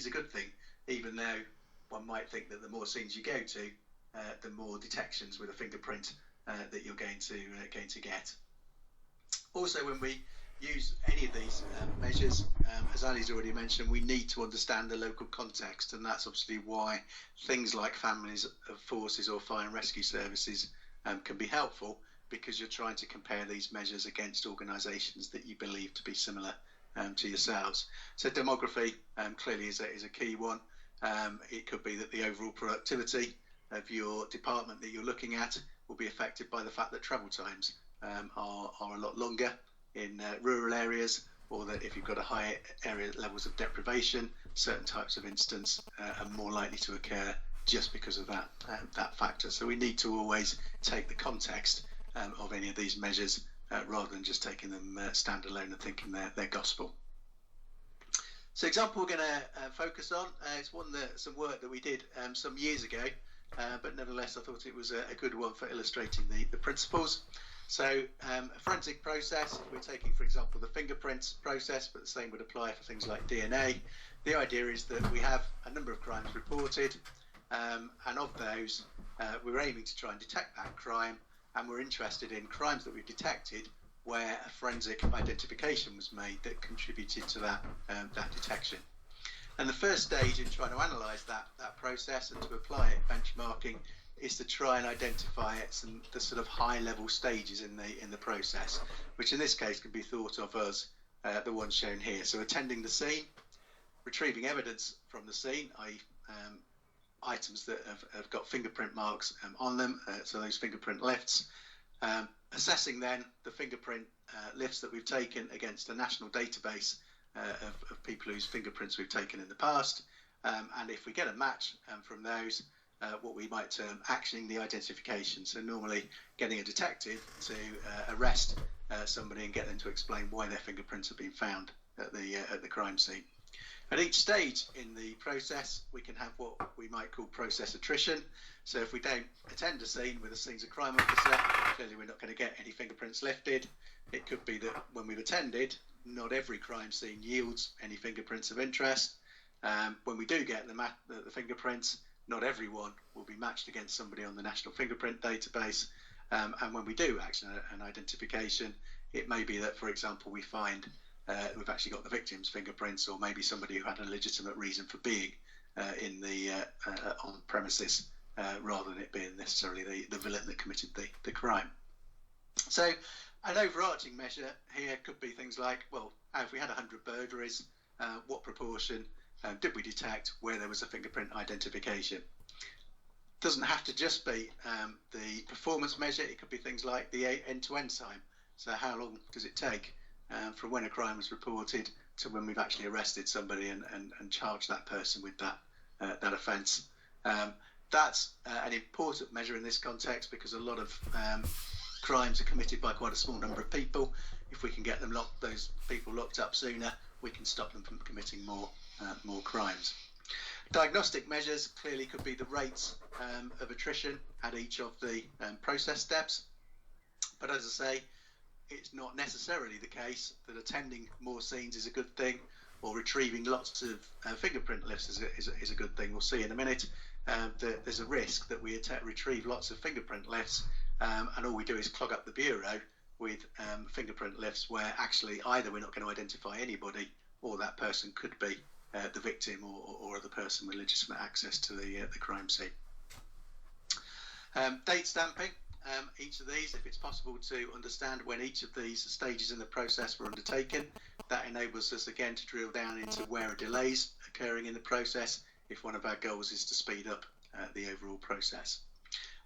is a good thing, even though one might think that the more scenes you go to, the more detections with a fingerprint that you're going to get. Also, when we use any of these measures, as Ali's already mentioned, we need to understand the local context, and that's obviously why things like families of forces or fire and rescue services can be helpful, because you're trying to compare these measures against organisations that you believe to be similar to yourselves. So demography clearly is a key one. It could be that the overall productivity of your department that you're looking at will be affected by the fact that travel times are a lot longer in rural areas, or that if you've got a high area levels of deprivation, certain types of incidents are more likely to occur just because of that factor. So we need to always take the context of any of these measures rather than just taking them standalone and thinking they're gospel. So example we're going to focus on is some work that we did some years ago, but nevertheless I thought it was a good one for illustrating the principles. So a forensic process, we're taking, for example, the fingerprints process, but the same would apply for things like DNA. The idea is that we have a number of crimes reported, and of those, we're aiming to try and detect that crime, and we're interested in crimes that we've detected where a forensic identification was made that contributed to that detection. And the first stage in trying to analyse that process and to apply it, benchmarking, is to try and identify the sort of high-level stages in the process, which in this case can be thought of as the ones shown here. So attending the scene, retrieving evidence from the scene, i.e. items that have got fingerprint marks on them, so those fingerprint lifts, assessing then the fingerprint lifts that we've taken against a national database of people whose fingerprints we've taken in the past, and if we get a match from those, what we might term actioning the identification. So normally getting a detective to arrest somebody and get them to explain why their fingerprints have been found at the crime scene. At each stage in the process, we can have what we might call process attrition. So if we don't attend a scene with a scenes of crime officer, clearly we're not going to get any fingerprints lifted. It could be that when we've attended, not every crime scene yields any fingerprints of interest. When we do get the fingerprints, not everyone will be matched against somebody on the National Fingerprint Database. And when we do action an identification, it may be that, for example, we find we've actually got the victim's fingerprints, or maybe somebody who had a legitimate reason for being on premises, rather than it being necessarily the villain that committed the crime. So an overarching measure here could be things like, well, if we had 100 burglaries, what proportion did we detect where there was a fingerprint identification? Doesn't have to just be the performance measure. It could be things like the end-to-end time. So how long does it take from when a crime was reported to when we've actually arrested somebody and charged that person with that offence? That's an important measure in this context, because a lot of crimes are committed by quite a small number of people. If we can get those people locked up sooner, we can stop them from committing more crimes. Diagnostic measures clearly could be the rates of attrition at each of the process steps. But as I say, it's not necessarily the case that attending more scenes is a good thing, or retrieving lots of fingerprint lifts is a good thing. We'll see in a minute that there's a risk that we retrieve lots of fingerprint lifts, and all we do is clog up the bureau with fingerprint lifts where actually either we're not going to identify anybody, or that person could be the victim or the person with legitimate access to the crime scene. Date stamping. Each of these, if it's possible to understand when each of these stages in the process were undertaken, that enables us again to drill down into where are delays occurring in the process, if one of our goals is to speed up the overall process.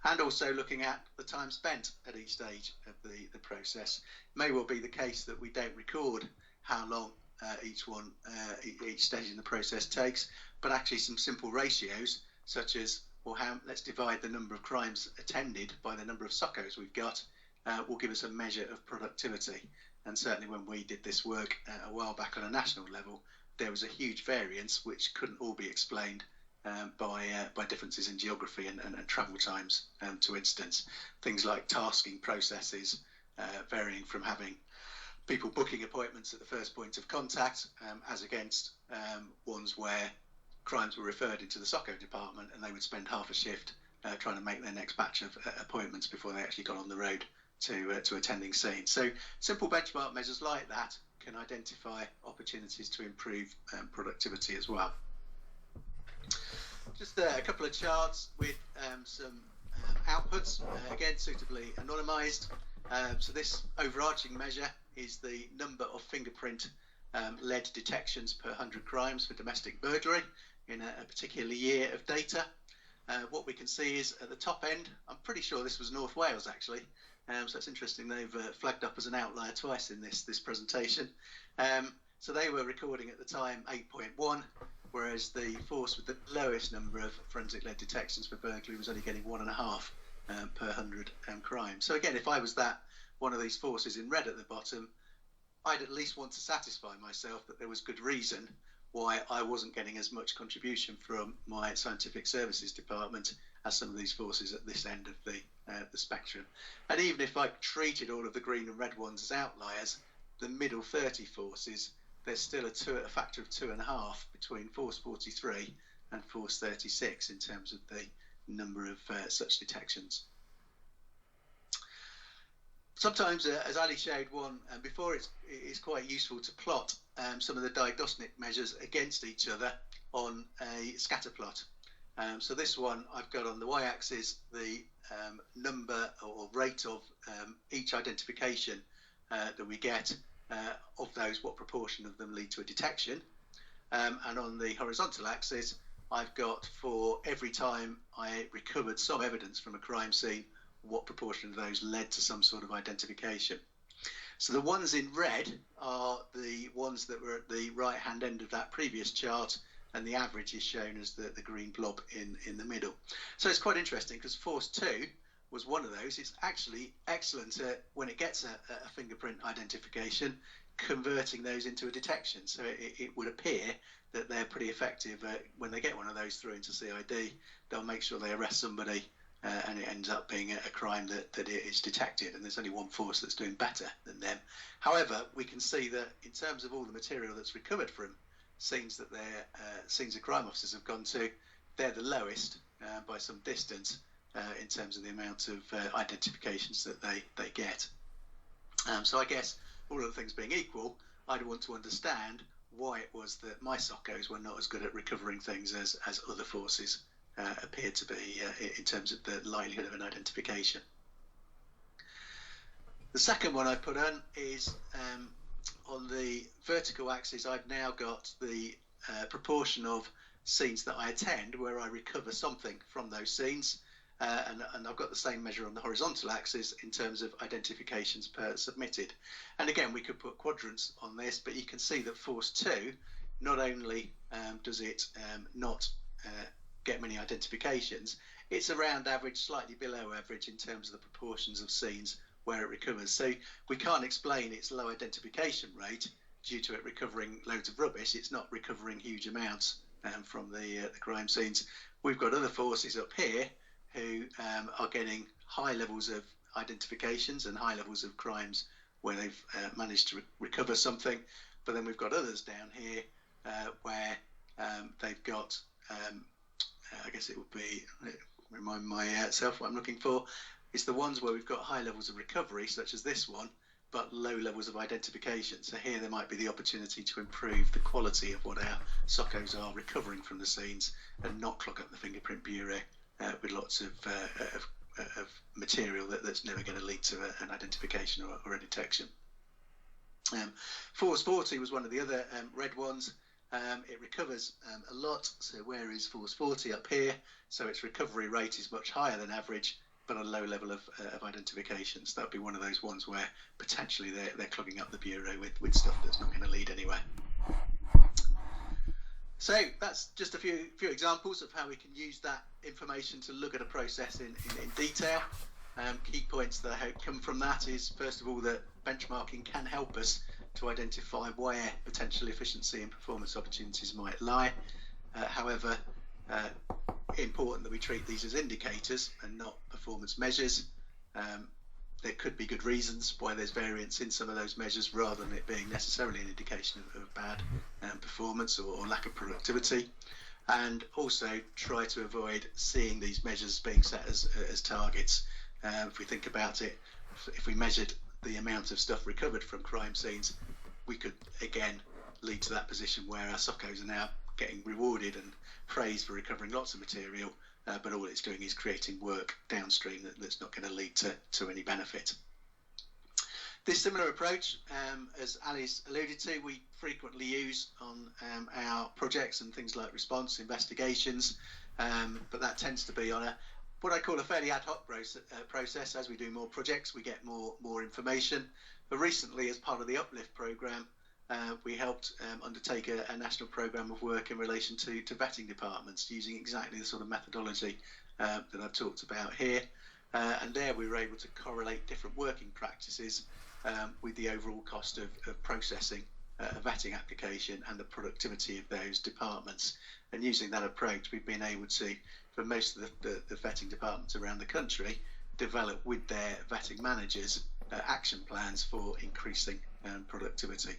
And also looking at the time spent at each stage of the process. It may well be the case that we don't record how long each stage in the process takes, but actually some simple ratios, such as, well, let's divide the number of crimes attended by the number of SOCOs we've got, will give us a measure of productivity. And certainly when we did this work a while back on a national level, there was a huge variance which couldn't all be explained by differences in geography and travel times to incidents. Things like tasking processes varying from having people booking appointments at the first point of contact as against ones where crimes were referred into the SOCO department, and they would spend half a shift trying to make their next batch of appointments before they actually got on the road to attending scenes. So simple benchmark measures like that can identify opportunities to improve productivity as well. Just a couple of charts with some outputs, again suitably anonymised. So this overarching measure is the number of fingerprint led detections per 100 crimes for domestic burglary in a particular year of data. What we can see is at the top end, I'm pretty sure this was North Wales actually, so it's interesting they've flagged up as an outlier twice in this presentation. So they were recording at the time 8.1, whereas the force with the lowest number of forensic led detections for burglary was only getting 1.5 per 100 crimes. So again, if I was one of these forces in red at the bottom, I'd at least want to satisfy myself that there was good reason why I wasn't getting as much contribution from my scientific services department as some of these forces at this end of the spectrum. And even if I treated all of the green and red ones as outliers, the middle 30 forces, there's still a factor of 2.5 between force 43 and force 36 in terms of the number of such detections. Sometimes, as Ali showed one before, it's quite useful to plot some of the diagnostic measures against each other on a scatter plot. So this one, I've got on the y-axis the number or rate of each identification that we get. Of those, what proportion of them lead to a detection? And on the horizontal axis, I've got for every time I recovered some evidence from a crime scene, what proportion of those led to some sort of identification. So the ones in red are the ones that were at the right-hand end of that previous chart, and the average is shown as the green blob in the middle. So it's quite interesting because force 2 was one of those. It's actually excellent at, when it gets a fingerprint identification, converting those into a detection. So it would appear that they're pretty effective when they get one of those through into CID. They'll make sure they arrest somebody and it ends up being a crime that it is detected, and there's only one force that's doing better than them. However, we can see that in terms of all the material that's recovered from scenes that scenes that crime officers have gone to, they're the lowest by some distance in terms of the amount of identifications that they get. So I guess all other things being equal, I'd want to understand why it was that my SOCOs were not as good at recovering things as other forces appeared to be in terms of the likelihood of an identification. The second one I put on is on the vertical axis. I've now got the proportion of scenes that I attend where I recover something from those scenes, and I've got the same measure on the horizontal axis in terms of identifications per submitted. And again, we could put quadrants on this, but you can see that force 2, not only does it not get many identifications, it's around average, slightly below average in terms of the proportions of scenes where it recovers. So we can't explain its low identification rate due to it recovering loads of rubbish. It's not recovering huge amounts from the crime scenes. We've got other forces up here who are getting high levels of identifications and high levels of crimes where they've managed to recover something. But then we've got others down here where they've got I guess it would be, remind myself what I'm looking for, it's the ones where we've got high levels of recovery, such as this one, but low levels of identification. So here there might be the opportunity to improve the quality of what our SOCOs are recovering from the scenes and not clog up the fingerprint bureau with lots of material that's never going to lead to an identification or a detection. Force 40 was one of the other red ones. It recovers a lot. So where is force 40? Up here. So its recovery rate is much higher than average, but a low level of identifications. That would be one of those ones where potentially they're clogging up the bureau with stuff that's not going to lead anywhere. So that's just a few examples of how we can use that information to look at a process in detail. Key points that I hope come from that is, first of all, that benchmarking can help us to identify where potential efficiency and performance opportunities might lie. However, important that we treat these as indicators and not performance measures. There could be good reasons why there's variance in some of those measures rather than it being necessarily an indication of bad performance or lack of productivity. and also try to avoid seeing these measures being set as targets. If we think about it, if we measured the amount of stuff recovered from crime scenes, we could again lead to that position where our SOCOs are now getting rewarded and praised for recovering lots of material, but all it's doing is creating work downstream that's not going to lead to any benefit. This similar approach, as Ali's alluded to, we frequently use on our projects and things like response investigations, but that tends to be on what I call a fairly ad hoc process. As we do more projects, we get more information. But recently, as part of the Uplift programme, we helped undertake a national programme of work in relation to vetting departments, using exactly the sort of methodology that I've talked about here. And there we were able to correlate different working practices with the overall cost of processing a vetting application and the productivity of those departments. And using that approach, we've been able to, for most of the vetting departments around the country, develop with their vetting managers action plans for increasing productivity.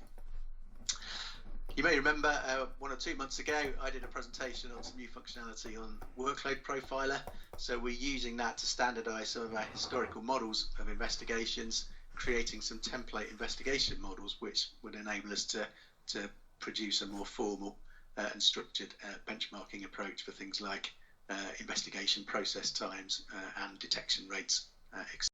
You may remember 1 or 2 months ago, I did a presentation on some new functionality on Workload Profiler. So we're using that to standardise some of our historical models of investigations, creating some template investigation models which would enable us to produce a more formal and structured benchmarking approach for things like investigation process times and detection rates, etc.